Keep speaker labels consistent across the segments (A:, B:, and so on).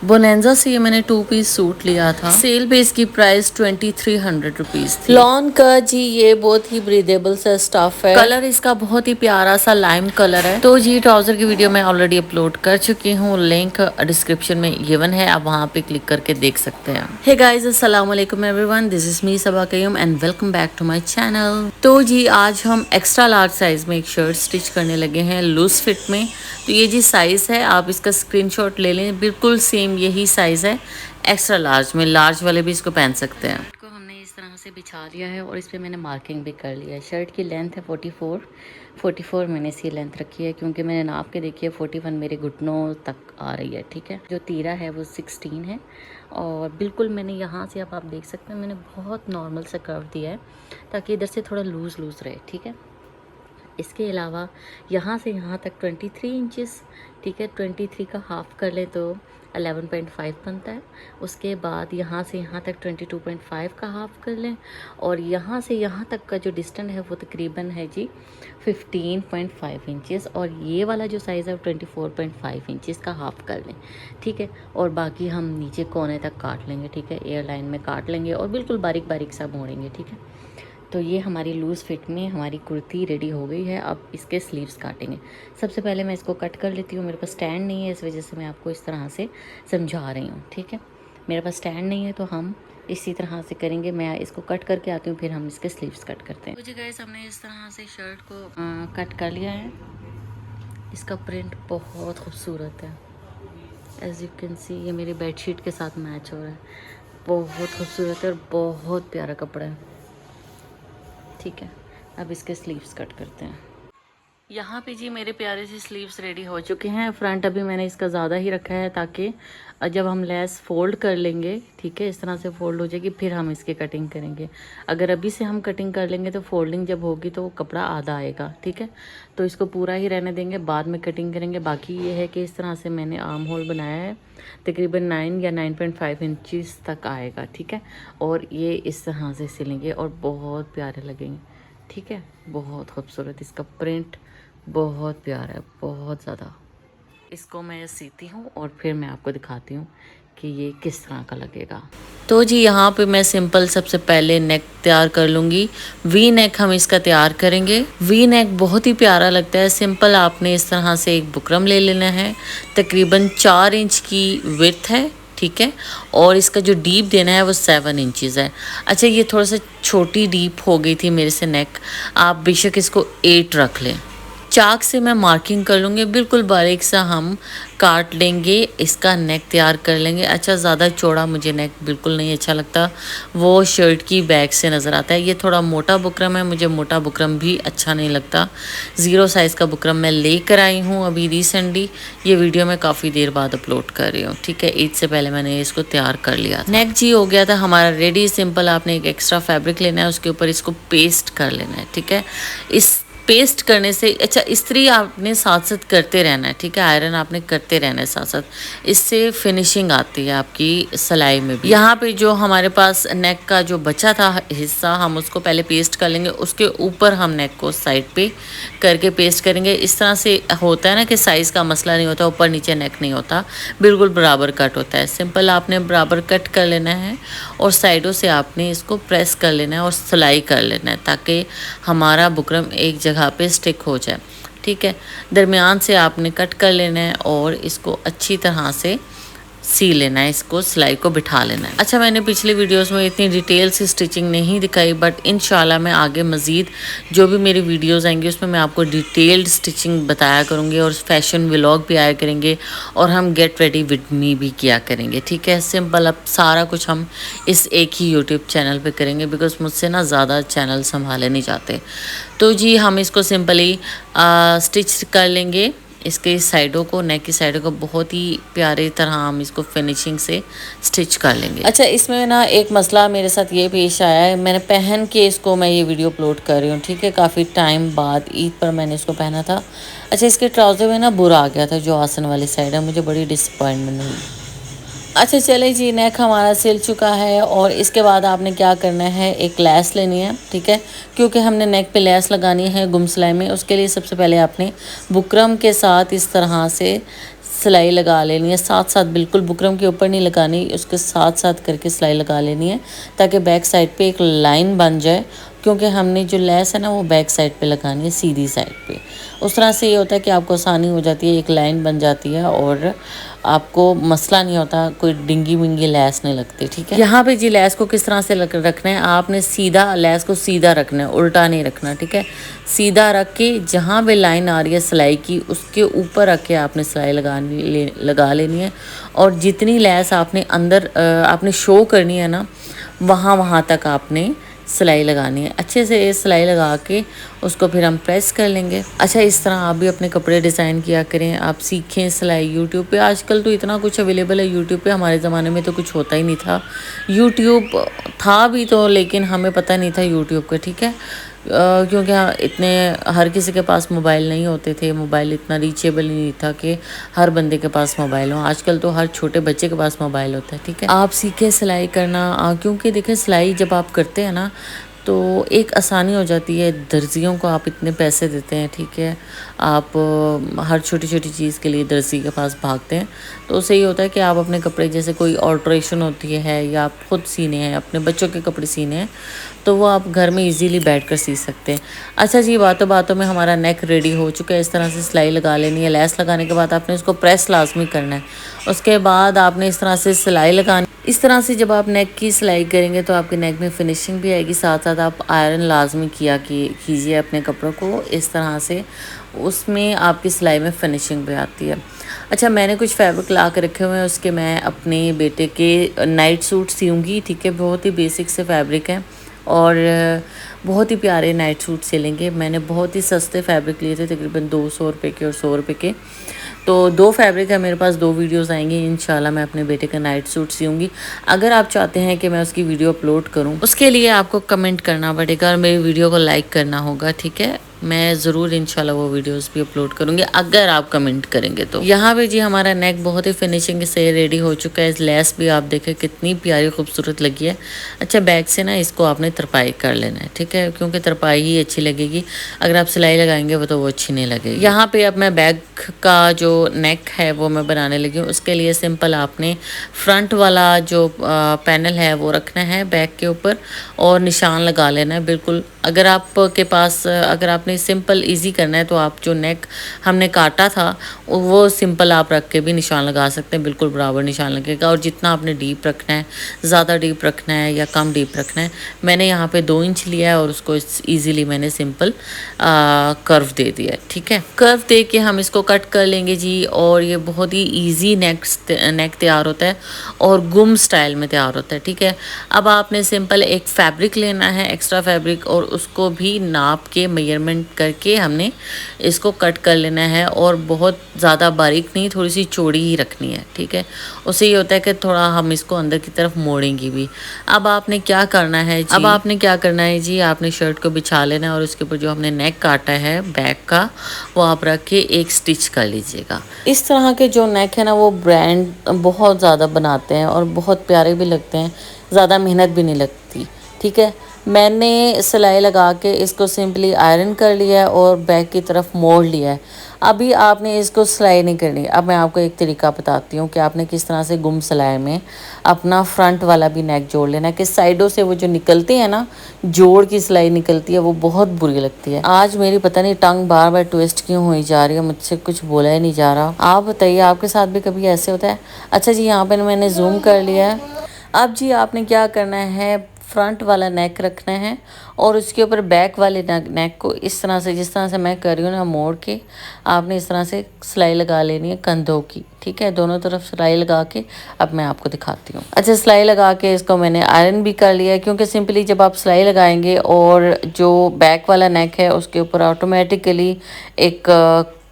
A: Bonanza से ये मैंने 2 पीस सूट लिया था। सेल पे इसकी प्राइस 2300 रुपीज थी। लॉन का जी ये बहुत ही ब्रीदेबल सा स्टफ है। कलर इसका बहुत ही प्यारा सा लाइम कलर है। तो जी ट्राउजर की वीडियो मैं ऑलरेडी अपलोड कर चुकी हूँ, लिंक डिस्क्रिप्शन में गिवन है, आप वहाँ पे क्लिक करके देख सकते हैं। हे गाइस, अस्सलाम वालेकुम everyone, this is me Saba Qayyum and welcome back to my channel. तो जी आज हम एक्स्ट्रा लार्ज साइज में एक शर्ट स्टिच करने लगे हैं लूज फिट में। तो ये जी साइज है, आप इसका स्क्रीनशॉट ले लें, बिल्कुल सेम यही साइज है एक्स्ट्रा लार्ज में। लार्ज वाले भी इसको पहन सकते हैं। शर्ट को हमने इस तरह से बिछा लिया है और इस पे मैंने मार्किंग भी कर लिया है। शर्ट की लेंथ है 44 मैंने इसकी लेंथ रखी है क्योंकि मैंने नाप के देखी है 41 मेरे घुटनों तक आ रही है। ठीक है, जो तीरा है वो 16 है और बिल्कुल मैंने यहाँ से अब आप देख सकते हैं मैंने बहुत नॉर्मल सा कर्व दिया है ताकि इधर से थोड़ा लूज़ रहे। ठीक है, इसके अलावा यहाँ से यहाँ तक 23 इंचेस, ठीक है, 23 का हाफ़ कर ले तो 11.5 बनता है। उसके बाद यहाँ से यहाँ तक 22.5 का हाफ़ कर लें और यहाँ से यहाँ तक का जो डिस्टेंस है वो तकरीबन है जी 15.5 इंचेस और ये वाला जो साइज़ है वो 24.5 इंचेस का हाफ़ कर लें। ठीक है, और बाकी हम नीचे कोने तक काट लेंगे। ठीक है, एयर लाइन में काट लेंगे और बिल्कुल बारीक बारीक सा मोड़ेंगे। ठीक है, तो ये हमारी लूज़ फिट में हमारी कुर्ती रेडी हो गई है। अब इसके स्लीव्स काटेंगे। सबसे पहले मैं इसको कट कर लेती हूँ। मेरे पास स्टैंड नहीं है, इस वजह से मैं आपको इस तरह से समझा रही हूँ। ठीक है, मेरे पास स्टैंड नहीं है तो हम इसी तरह से करेंगे। मैं इसको कट करके आती हूँ, फिर हम इसके स्लीव्स कट करते हैं। मुझे गाइस हमने इस तरह से शर्ट को कट कर लिया है। इसका प्रिंट बहुत खूबसूरत है, एज़ यू कैन सी ये मेरी बेडशीट के साथ मैच हो रहा है। बहुत खूबसूरत है और बहुत प्यारा कपड़ा है। ठीक है, अब इसके स्लीव्स कट करते हैं। यहाँ पे जी मेरे प्यारे से स्लीव्स रेडी हो चुके हैं। फ्रंट अभी मैंने इसका ज़्यादा ही रखा है ताकि जब हम लेस फोल्ड कर लेंगे, ठीक है, इस तरह से फोल्ड हो जाएगी, फिर हम इसकी कटिंग करेंगे। अगर अभी से हम कटिंग कर लेंगे तो फोल्डिंग जब होगी तो वो कपड़ा आधा आएगा। ठीक है, तो इसको पूरा ही रहने देंगे, बाद में कटिंग करेंगे। बाकी ये है कि इस तरह से मैंने आर्म होल बनाया है, तकरीबन 9 या 9.5 इंचज़ तक आएगा। ठीक है, और ये इस तरह से सिलेंगे और बहुत प्यारे लगेंगे। ठीक है, बहुत खूबसूरत, इसका प्रिंट बहुत प्यारा है, बहुत ज़्यादा। इसको मैं सीती हूँ और फिर मैं आपको दिखाती हूँ कि ये किस तरह का लगेगा। तो जी यहाँ पे मैं सिंपल सबसे पहले नेक तैयार कर लूँगी। वी नेक हम इसका तैयार करेंगे। वी नेक बहुत ही प्यारा लगता है। सिंपल आपने इस तरह से एक बुकरम ले लेना है, तकरीबन 4 इंच की विड्थ है। ठीक है, और इसका जो डीप देना है वो 7 इंचज़ है। अच्छा, ये थोड़ा सा छोटी डीप हो गई थी मेरे से नेक, आप बेशक इसको 8 रख लें। चाक से मैं मार्किंग कर लूँगी, बिल्कुल बारीक सा हम काट लेंगे, इसका नेक तैयार कर लेंगे। अच्छा, ज़्यादा चौड़ा मुझे नेक बिल्कुल नहीं अच्छा लगता, वो शर्ट की बैक से नज़र आता है। ये थोड़ा मोटा बुकरम है, मुझे मोटा बुकरम भी अच्छा नहीं लगता। 0 साइज़ का बुकरम मैं लेकर आई हूँ अभी रिसेंटली, ये वीडियो मैं काफ़ी देर बाद अपलोड कर रही हूँ। ठीक है, ईद से पहले मैंने इसको तैयार कर लिया। नेक जी हो गया था हमारा रेडी। सिंपल आपने एक एक्स्ट्रा फैब्रिक लेना है, उसके ऊपर इसको पेस्ट कर लेना है। ठीक है, इस पेस्ट करने से अच्छा इस्त्री आपने साथ साथ करते रहना है। ठीक है, आयरन आपने करते रहना है साथ साथ, इससे फिनिशिंग आती है आपकी सिलाई में भी। यहाँ पे जो हमारे पास नेक का जो बचा था हिस्सा, हम उसको पहले पेस्ट कर लेंगे, उसके ऊपर हम नेक को साइड पे करके पेस्ट करेंगे। इस तरह से होता है ना कि साइज़ का मसला नहीं होता, ऊपर नीचे नेक नहीं होता, बिल्कुल बराबर कट होता है। सिंपल आपने बराबर कट कर लेना है और साइडों से आपने इसको प्रेस कर लेना है और सिलाई कर लेना है ताकि हमारा बुकरम एक जगह पे स्टिक हो जाए। ठीक है, दरमियान से आपने कट कर लेना है और इसको अच्छी तरह से सी लेना है, इसको सिलाई को बिठा लेना है। अच्छा, मैंने पिछली वीडियोस में इतनी डिटेल से स्टिचिंग नहीं दिखाई, बट इंशाल्लाह मैं आगे मज़ीद जो भी मेरी वीडियोस आएंगी उसमें मैं आपको डिटेल्ड स्टिचिंग बताया करूँगी और फैशन व्लॉग भी आया करेंगे और हम गेट रेडी विद मी भी किया करेंगे। ठीक है, सिंपल अब सारा कुछ हम इस एक ही यूट्यूब चैनल पर करेंगे बिकॉज मुझसे ना ज़्यादा चैनल संभाले नहीं जाते। तो जी हम इसको सिंपली स्टिच कर लेंगे, इसके साइडों को, नेक की साइडों को बहुत ही प्यारे तरह हम इसको फिनिशिंग से स्टिच कर लेंगे। अच्छा, इसमें ना एक मसला मेरे साथ ये पेश आया है, मैंने पहन के इसको मैं ये वीडियो अपलोड कर रही हूँ। ठीक है, काफ़ी टाइम बाद ईद पर मैंने इसको पहना था। अच्छा, इसके ट्राउज़र में ना बुरा आ गया था जो आसन वाली साइड है, मुझे बड़ी डिसअपॉइंटमेंट हुई। अच्छा चले जी, नेक हमारा सिल चुका है और इसके बाद आपने क्या करना है, एक लैस लेनी है। ठीक है, क्योंकि हमने नेक पे लैस लगानी है गुम सिलाई में, उसके लिए सबसे पहले आपने बुकरम के साथ इस तरह से सिलाई लगा लेनी है साथ साथ, बिल्कुल बुकरम के ऊपर नहीं लगानी, उसके साथ साथ करके सिलाई लगा लेनी है ताकि बैक साइड पे एक लाइन बन जाए, क्योंकि हमने जो लेस है ना वो बैक साइड पे लगानी है, सीधी साइड पे। उस तरह से ये होता है कि आपको आसानी हो जाती है, एक लाइन बन जाती है और आपको मसला नहीं होता, कोई डिंगी विंगी लैस नहीं लगती। ठीक है, यहाँ पे जी लैस को किस तरह से रखना है, आपने सीधा लैस को सीधा रखना है, उल्टा नहीं रखना। ठीक है, सीधा रख के जहाँ पे लाइन आ रही है सिलाई की उसके ऊपर रख के आपने सिलाई लगा लेनी है। और जितनी लैस आपने अंदर आपने शो करनी है ना, वहाँ तक आपने सिलाई लगानी है। अच्छे से ये सिलाई लगा के उसको फिर हम प्रेस कर लेंगे। अच्छा, इस तरह आप भी अपने कपड़े डिज़ाइन किया करें, आप सीखें सिलाई। यूट्यूब पे आजकल तो इतना कुछ अवेलेबल है यूट्यूब पे, हमारे ज़माने में तो कुछ होता ही नहीं था। यूट्यूब था भी तो, लेकिन हमें पता नहीं था यूट्यूब का। ठीक है, क्योंकि इतने हर किसी के पास मोबाइल नहीं होते थे, मोबाइल इतना रीचेबल नहीं था कि हर बंदे के पास मोबाइल हो। आजकल तो हर छोटे बच्चे के पास मोबाइल होता है। ठीक है, आप सीखें सिलाई करना, क्योंकि देखें सिलाई जब आप करते हैं ना तो एक आसानी हो जाती है। दर्जियों को आप इतने पैसे देते हैं, ठीक है, आप हर छोटी छोटी चीज़ के लिए दर्जी के पास भागते हैं, तो उससे ये होता है कि आप अपने कपड़े, जैसे कोई ऑल्ट्रेशन होती है या आप खुद सीने हैं, अपने बच्चों के कपड़े सीने हैं, तो वो आप घर में इजीली बैठकर सी सकते हैं। अच्छा जी, बातों बातों में हमारा नेक रेडी हो चुका है। इस तरह से सिलाई लगा लेनी है। लैस लगाने के बाद आपने इसको प्रेस लाजमी करना है। उसके बाद आपने इस तरह से सिलाई लगानी। इस तरह से जब आप नेक की सिलाई करेंगे तो आपके नेक में फिनिशिंग भी आएगी, साथ साथ आप आयरन लाजमी कीजिए अपने कपड़ों को इस तरह से, उसमें आपकी सिलाई में फिनिशिंग भी आती है। अच्छा, मैंने कुछ फैब्रिक ला के रखे हुए हैं, उसके मैं अपने बेटे के नाइट सूट सीऊँगी। ठीक है, बहुत ही बेसिक से फैब्रिक हैं और बहुत ही प्यारे नाइट सूट सिलेंगे। मैंने बहुत ही सस्ते फैब्रिक लिए थे, तकरीबन 200 रुपये के और 100 रुपये के। तो 2 फैब्रिक है मेरे पास, 2 वीडियोस आएंगी इंशाल्लाह। मैं अपने बेटे का नाइट सूट सीऊँगी। अगर आप चाहते हैं कि मैं उसकी वीडियो अपलोड करूँ, उसके लिए आपको कमेंट करना पड़ेगा और मेरी वीडियो को लाइक करना होगा। ठीक है, मैं ज़रूर इंशाल्लाह वो वीडियोस भी अपलोड करूँगी अगर आप कमेंट करेंगे तो। यहाँ पे जी हमारा नेक बहुत ही फिनिशिंग से रेडी हो चुका है। लेस भी आप देखें कितनी प्यारी खूबसूरत लगी है। अच्छा, बैक से ना इसको आपने तरपाई कर लेना है। ठीक है, क्योंकि तरपाई ही अच्छी लगेगी, अगर आप सिलाई लगाएंगे वो अच्छी नहीं लगेगी। यहाँ पे अब मैं बैक का जो नेक है वो मैं बनाने लगी हूँ। उसके लिए सिंपल आपने फ्रंट वाला जो पैनल है वो रखना है बैक के ऊपर और निशान लगा लेना है बिल्कुल। अगर आपके पास, अगर आपने सिंपल इजी करना है तो आप जो नेक हमने काटा था वो सिंपल आप रख के भी निशान लगा सकते हैं, बिल्कुल बराबर निशान लगेगा। और जितना आपने डीप रखना है, ज़्यादा डीप रखना है या कम डीप रखना है, मैंने यहाँ पे 2 इंच लिया है और उसको इजीली मैंने सिंपल कर्व दे दिया है। ठीक है, कर्व दे के हम इसको कट कर लेंगे जी। और ये बहुत ही ईजी नेक तैयार होता है और गुम स्टाइल में तैयार होता है। ठीक है, अब आपने सिंपल एक फैब्रिक लेना है, एक्स्ट्रा फैब्रिक, और उसको भी नाप के मेजरमेंट करके हमने इसको कट कर लेना है। और बहुत ज़्यादा बारीक नहीं, थोड़ी सी चौड़ी ही रखनी है। ठीक है, उससे ये होता है कि थोड़ा हम इसको अंदर की तरफ मोड़ेंगे भी। अब आपने क्या करना है जी, आपने शर्ट को बिछा लेना है और उसके ऊपर जो हमने नेक काटा है बैक का वो आप रख के एक स्टिच कर लीजिएगा। इस तरह के जो नेक है ना वो ब्रांड बहुत ज़्यादा बनाते हैं और बहुत प्यारे भी लगते हैं, ज़्यादा मेहनत भी नहीं लगती। ठीक है, मैंने सिलाई लगा के इसको सिंपली आयरन कर लिया है और बैक की तरफ मोड़ लिया है। अभी आपने इसको सिलाई नहीं करनी। अब मैं आपको एक तरीका बताती हूँ कि आपने किस तरह से गुम सिलाई में अपना फ्रंट वाला भी नेक जोड़ लेना है। कि साइडों से वो जो निकलती है ना, जोड़ की सिलाई निकलती है, वो बहुत बुरी लगती है। आज मेरी पता नहीं टंग बार बार ट्विस्ट क्यों हुई जा रही है, मुझसे कुछ बोला ही नहीं जा रहा। आप बताइए, आपके साथ भी कभी ऐसे होता है? अच्छा जी, यहाँ पर मैंने जूम कर लिया है। अब जी आपने क्या करना है, फ्रंट वाला नेक रखना है और उसके ऊपर बैक वाले नेक को इस तरह से, जिस तरह से मैं कर रही हूँ ना, मोड़ के आपने इस तरह से सिलाई लगा लेनी है कंधों की। ठीक है, दोनों तरफ सिलाई लगा के अब मैं आपको दिखाती हूँ। अच्छा, सिलाई लगा के इसको मैंने आयरन भी कर लिया है, क्योंकि सिंपली जब आप सिलाई लगाएंगे और जो बैक वाला नेक है उसके ऊपर ऑटोमेटिकली एक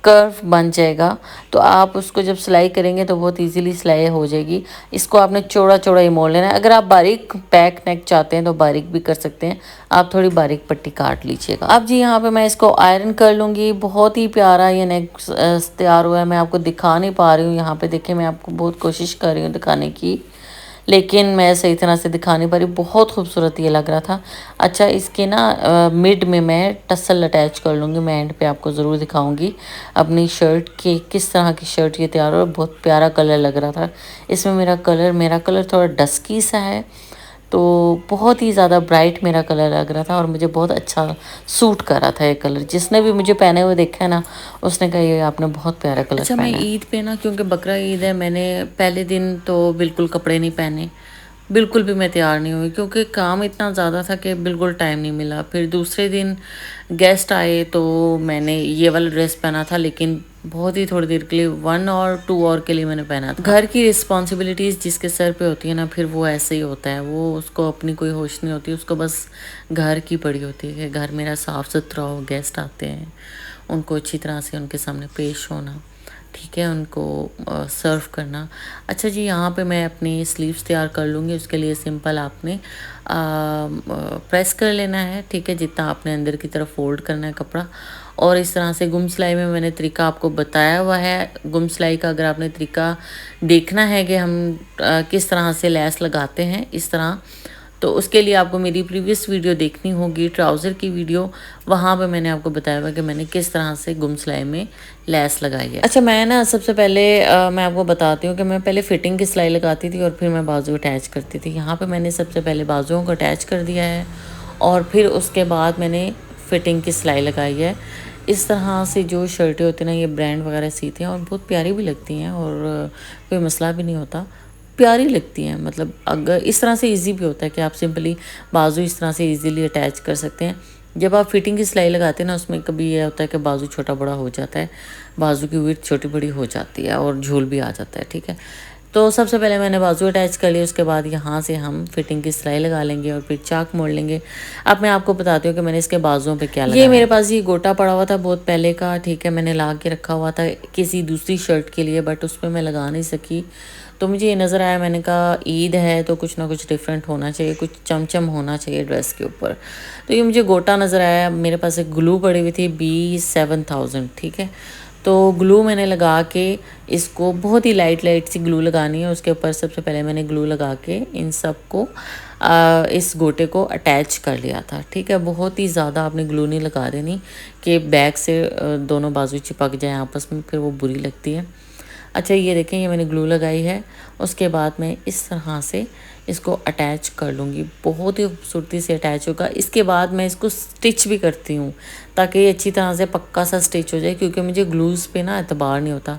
A: कर्व बन जाएगा, तो आप उसको जब सिलाई करेंगे तो बहुत इजीली सिलाई हो जाएगी। इसको आपने चौड़ा चौड़ा ही मोड़ लेना है। अगर आप बारीक बैक नेक चाहते हैं तो बारीक भी कर सकते हैं, आप थोड़ी बारीक पट्टी काट लीजिएगा। अब जी यहाँ पे मैं इसको आयरन कर लूँगी। बहुत ही प्यारा ये नेक तैयार हुआ है। मैं आपको दिखा नहीं पा रही हूँ, यहाँ पे देखें, मैं आपको बहुत कोशिश कर रही हूँ दिखाने की। लेकिन मैं सही तरह से दिखा नहीं पा रही। बहुत खूबसूरत ये लग रहा था। अच्छा, इसके ना मिड में मैं टसल अटैच कर लूँगी। मैं एंड पे आपको ज़रूर दिखाऊंगी अपनी शर्ट की किस तरह की शर्ट ये तैयार हो। बहुत प्यारा कलर लग रहा था इसमें। मेरा कलर थोड़ा डस्की सा है, तो बहुत ही ज़्यादा ब्राइट मेरा कलर लग रहा था और मुझे बहुत अच्छा सूट कर रहा था ये कलर। जिसने भी मुझे पहने हुए देखा है ना, उसने कहा ये आपने बहुत प्यारा कलर पहना है। मैं ईद पे ना, क्योंकि बकरा ईद है, मैंने पहले दिन तो बिल्कुल कपड़े नहीं पहने, बिल्कुल भी मैं तैयार नहीं हुई क्योंकि काम इतना ज़्यादा था कि बिल्कुल टाइम नहीं मिला। फिर दूसरे दिन गेस्ट आए तो मैंने ये वाला ड्रेस पहना था, लेकिन बहुत ही थोड़ी देर के लिए, 1 और 2 और के लिए मैंने पहना था। घर की रिस्पॉन्सिबिलिटीज़ जिसके सर पे होती है ना, फिर वो ऐसे ही होता है। वो उसको अपनी कोई होश नहीं होती, उसको बस घर की पड़ी होती है कि घर मेरा साफ़ सुथरा हो, गेस्ट आते हैं उनको अच्छी तरह से उनके सामने पेश होना, ठीक है, उनको सर्व करना। अच्छा जी, यहाँ पे मैं अपनी स्लीव्स तैयार कर लूँगी। उसके लिए सिंपल आपने प्रेस कर लेना है, ठीक है, जितना आपने अंदर की तरफ फोल्ड करना है कपड़ा। और इस तरह से गुम सिलाई में मैंने तरीका आपको बताया हुआ है। गुम सिलाई का अगर आपने तरीका देखना है कि हम किस तरह से लैस लगाते हैं इस तरह, तो उसके लिए आपको मेरी प्रीवियस वीडियो देखनी होगी, ट्राउज़र की वीडियो। वहाँ पे मैंने आपको बताया हुआ कि मैंने किस तरह से गुम सिलाई में लैस लगाई है। अच्छा, मैं ना सबसे पहले मैं आपको बताती हूँ कि मैं पहले फिटिंग की सिलाई लगाती थी और फिर मैं बाजू अटैच करती थी। यहाँ पे मैंने सबसे पहले बाजुओं को अटैच कर दिया है और फिर उसके बाद मैंने फिटिंग की सिलाई लगाई है। इस तरह से जो शर्टें होती हैं ना, ये ब्रांड वगैरह सीते हैं और बहुत प्यारी भी लगती हैं और कोई मसला भी नहीं होता, प्यारी लगती हैं। मतलब अगर इस तरह से इजी भी होता है कि आप सिंपली बाजू इस तरह से इजीली अटैच कर सकते हैं। जब आप फिटिंग की सिलाई लगाते हैं ना, उसमें कभी ये होता है कि बाजू छोटा बड़ा हो जाता है, बाजू की विड्थ छोटी बड़ी हो जाती है और झूल भी आ जाता है, ठीक है। तो सबसे पहले मैंने बाजू अटैच कर लिया, उसके बाद यहाँ से हम फिटिंग की सिलाई लगा लेंगे और फिर चाक मोड़ लेंगे। अब मैं आपको बताती हूँ कि मैंने इसके बाजुओं पे क्या लगाया। ये मेरे पास ये गोटा पड़ा हुआ था बहुत पहले का, ठीक है, मैंने ला के रखा हुआ था किसी दूसरी शर्ट के लिए, बट उस पर मैं लगा नहीं सकी। तो मुझे ये नज़र आया, मैंने कहा ईद है तो कुछ ना कुछ डिफरेंट होना चाहिए, कुछ चमचम होना चाहिए ड्रेस के ऊपर। तो ये मुझे गोटा नज़र आया। मेरे पास एक ग्लू पड़ी हुई थी B7000, ठीक है। तो ग्लू मैंने लगा के इसको, बहुत ही लाइट सी ग्लू लगानी है उसके ऊपर। सबसे पहले मैंने ग्लू लगा के इन सब को इस गोटे को अटैच कर लिया था, ठीक है। बहुत ही ज़्यादा आपने ग्लू नहीं लगा देनी कि बैक से दोनों बाजू चिपक जाए आपस में, फिर वो बुरी लगती है। अच्छा, ये देखें, ये मैंने ग्लू लगाई है। उसके बाद मैं इस तरह से इसको अटैच कर लूँगी, बहुत ही खूबसूरती से अटैच होगा। इसके बाद मैं इसको स्टिच भी करती हूँ ताकि ये अच्छी तरह से पक्का सा स्टिच हो जाए, क्योंकि मुझे ग्लूज़ पे ना एतबार नहीं होता।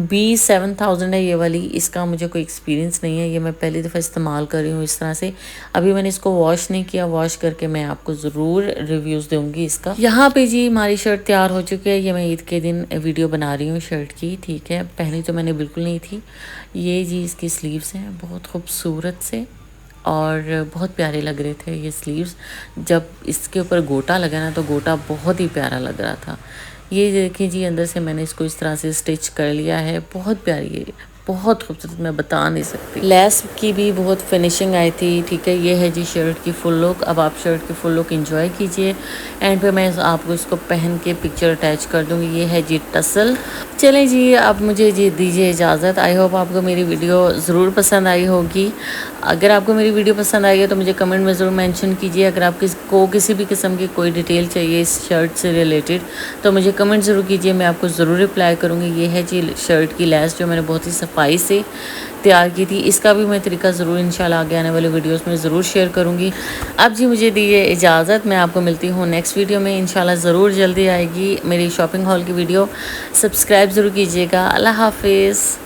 A: B7000 है ये वाली, इसका मुझे कोई एक्सपीरियंस नहीं है, ये मैं पहली दफ़ा इस्तेमाल कर रही हूँ इस तरह से। अभी मैंने इसको वॉश नहीं किया, वॉश करके मैं आपको ज़रूर रिव्यूज़ दूँगी इसका। यहाँ पे जी हमारी शर्ट तैयार हो चुकी है। ये मैं ईद के दिन वीडियो बना रही हूँ शर्ट की, ठीक है। पहली तो मैंने बिल्कुल नहीं थी। ये जी इसकी स्लीव्स हैं बहुत खूबसूरत से और बहुत प्यारे लग रहे थे ये स्लीव्स। जब इसके ऊपर गोटा लगा ना, तो गोटा बहुत ही प्यारा लग रहा था। ये देखिए जी, अंदर से मैंने इसको इस तरह से स्टिच कर लिया है। बहुत प्यारी है, बहुत खूबसूरत, मैं बता नहीं सकती। लेस की भी बहुत फिनिशिंग आई थी, ठीक है। ये है जी शर्ट की फुल लुक। अब आप शर्ट की फुल लुक एंजॉय कीजिए। एंड पे मैं आपको इसको पहन के पिक्चर अटैच कर दूँगी। ये है जी टसल। चलें जी, आप मुझे जी दीजिए इजाज़त। आई होप आपको मेरी वीडियो ज़रूर पसंद आई होगी। अगर आपको मेरी वीडियो पसंद आई है तो मुझे कमेंट में ज़रूर मेंशन कीजिए। अगर आप किसी भी किस्म की कोई डिटेल चाहिए इस शर्ट से रिलेटेड, तो मुझे कमेंट ज़रूर कीजिए, मैं आपको ज़रूर रिप्लाई करूँगी। ये है जी शर्ट की लैस जो मैंने बहुत ही सफाई से तैयार की थी। इसका भी मैं तरीका ज़रूर इंशाल्लाह आगे आने वाले वीडियोस में ज़रूर शेयर करूँगी। अब जी मुझे दीजिए इजाज़त, मैं आपको मिलती हूँ नेक्स्ट वीडियो में इंशाल्लाह। ज़रूर जल्दी आएगी मेरी शॉपिंग हॉल की वीडियो। सब्सक्राइब ज़रूर कीजिएगा। अल्लाह हाफिज़।